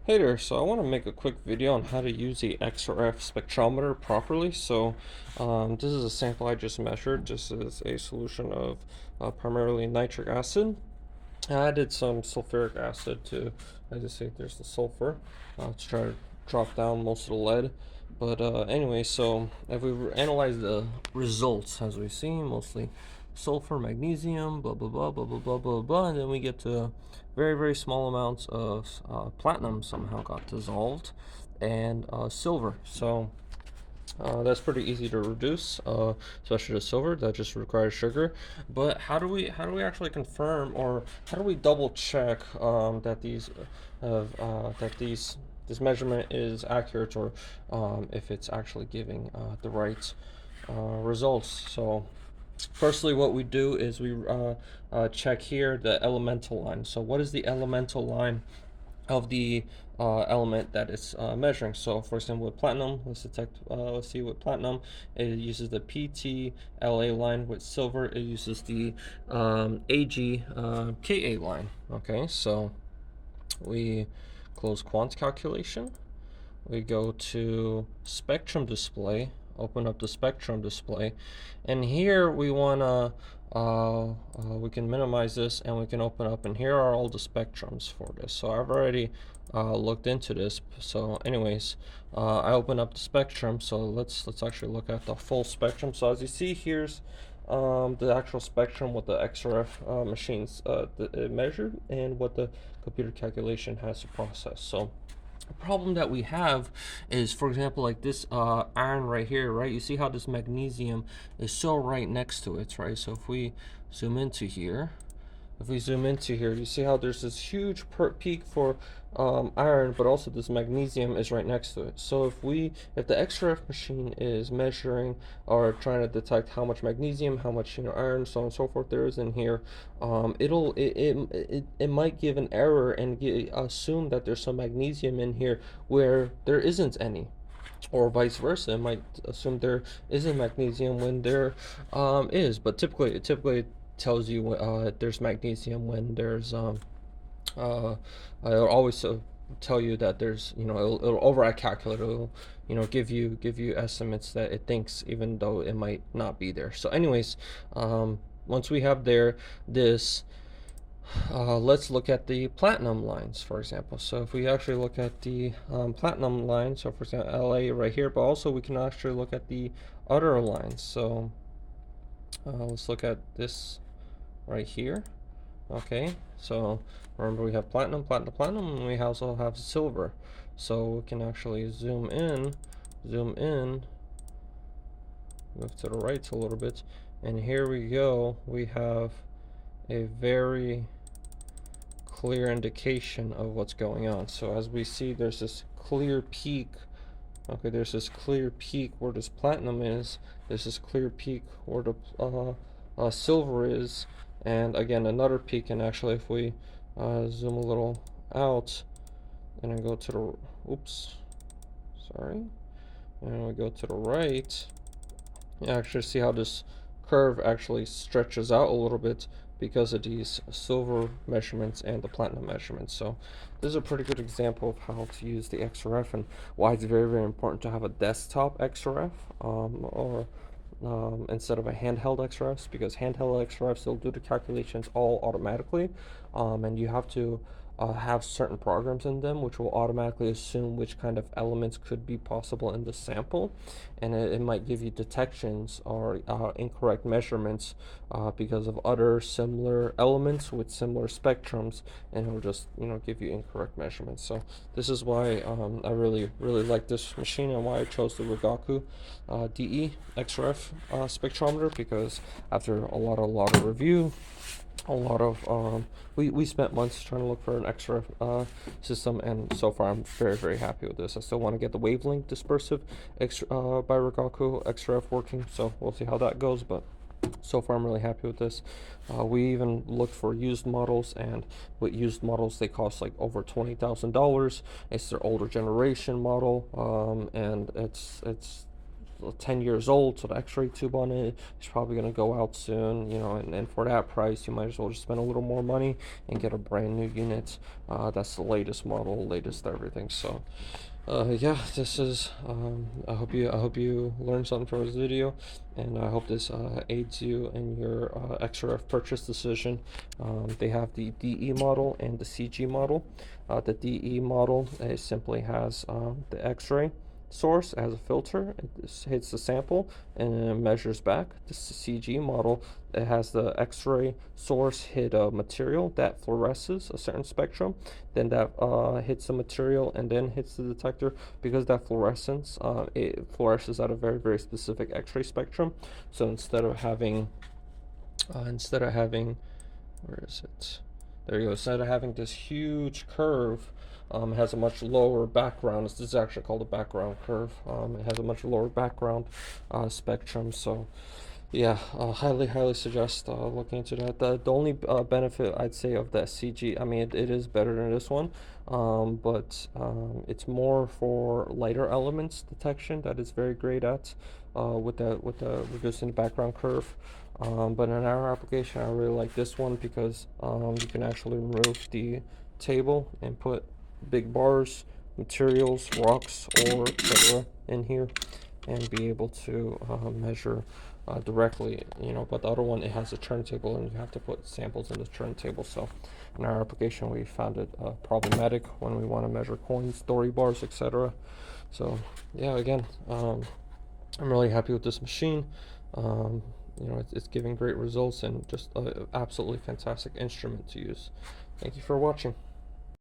Hey there, so I want to make a quick video on how to use the XRF spectrometer properly. This is a sample I just measured. This is a solution of primarily nitric acid. I added some sulfuric acid to, as you see, there's the sulfur to try to drop down most of the lead. But anyway, so if we analyze the results, as we see, mostly sulfur, magnesium, blah blah blah blah blah blah blah blah, and then we get to very small amounts of platinum somehow got dissolved, and silver. That's pretty easy to reduce, especially the silver that just requires sugar. But how do we actually confirm, or how do we double check that this measurement is accurate, or if it's actually giving the right results? So firstly, what we do is we check here the elemental line. So what is the elemental line of the element that it's measuring? So for example, with platinum, let's see, with platinum it uses the PTLA line. With silver it uses the AGKA line. Okay, so we close quant calculation, we go to spectrum display, open up the spectrum display, and here we want to we can minimize this and we can open up, and here are all the spectrums for this. So I've already looked into this. So anyways, I open up the spectrum, so let's actually look at the full spectrum. So as you see, here's the actual spectrum, what the XRF machines measured, and what the computer calculation has to process. So the problem that we have is, for example, like this iron right here, right? You see how this magnesium is so right next to it, right? So if we zoom into here, you see how there's this huge peak for iron, but also this magnesium is right next to it. So if the XRF machine is measuring or trying to detect how much magnesium, how much iron, so on and so forth there is in here, it might give an error and assume that there's some magnesium in here where there isn't any, or vice versa. It might assume there isn't magnesium when there is. But typically it tells you there's magnesium when there's I'll always tell you that there's, it'll override calculate. It'll give you estimates that it thinks, even though it might not be there. So anyways, once we have this, let's look at the platinum lines, for example. So if we actually look at the platinum line, so for example LA right here, but also we can actually look at the other lines. So let's look at this right here. Okay, so remember, we have platinum, and we also have silver. So we can actually zoom in, move to the right a little bit, and here we go. We have a very clear indication of what's going on. So as we see, there's this clear peak. Okay, there's this clear peak where this platinum is. There's this clear peak where the silver is, and again another peak. And actually, if we zoom a little out and I go to the and we go to the right, you actually see how this curve actually stretches out a little bit because of these silver measurements and the platinum measurements. So this is a pretty good example of how to use the XRF, and why it's very important to have a desktop XRF or instead of a handheld XRFs, because handheld XRFs will do the calculations all automatically, and you have to have certain programs in them which will automatically assume which kind of elements could be possible in the sample, and it might give you detections or incorrect measurements because of other similar elements with similar spectrums, and it will just give you incorrect measurements. So this is why I really like this machine, and why I chose the Rigaku DE XRF spectrometer, because after a lot of review, we spent months trying to look for an XRF system, and so far I'm very happy with this. I still want to get the wavelength dispersive by Rigaku XRF working, so we'll see how that goes, but so far I'm really happy with this. We even looked for used models, and with used models they cost like over $20,000. It's their older generation model, and it's 10 years old, so the x-ray tube on it is probably going to go out soon, you know, and for that price you might as well just spend a little more money and get a brand new unit that's the latest model, latest everything. So yeah, this is I hope you learned something from this video, and I hope this aids you in your XRF purchase decision. They have the DE model and the CG model. The DE model, it simply has the X-ray source as a filter. It hits the sample and it measures back. This CG model, it has the X-ray source hit a material that fluoresces a certain spectrum, then that hits the material and then hits the detector. Because that fluorescence, it fluoresces at a very specific X-ray spectrum. So instead of having where is it? There you go. Instead of having this huge curve, it has a much lower background. This is actually called a background curve. It has a much lower background spectrum. So yeah, highly suggest looking into that. The only benefit I'd say of that CG, I mean, it is better than this one, but it's more for lighter elements detection that it's very great at with the reducing the background curve. But in our application, I really like this one because you can actually remove the table and put big bars, materials, rocks, or etc. in here, and be able to measure directly, you know. But the other one, it has a turntable and you have to put samples in the turntable. So in our application, we found it problematic when we want to measure coins, story bars, etc. So yeah, again, I'm really happy with this machine. You know, it's giving great results and just an absolutely fantastic instrument to use. Thank you for watching.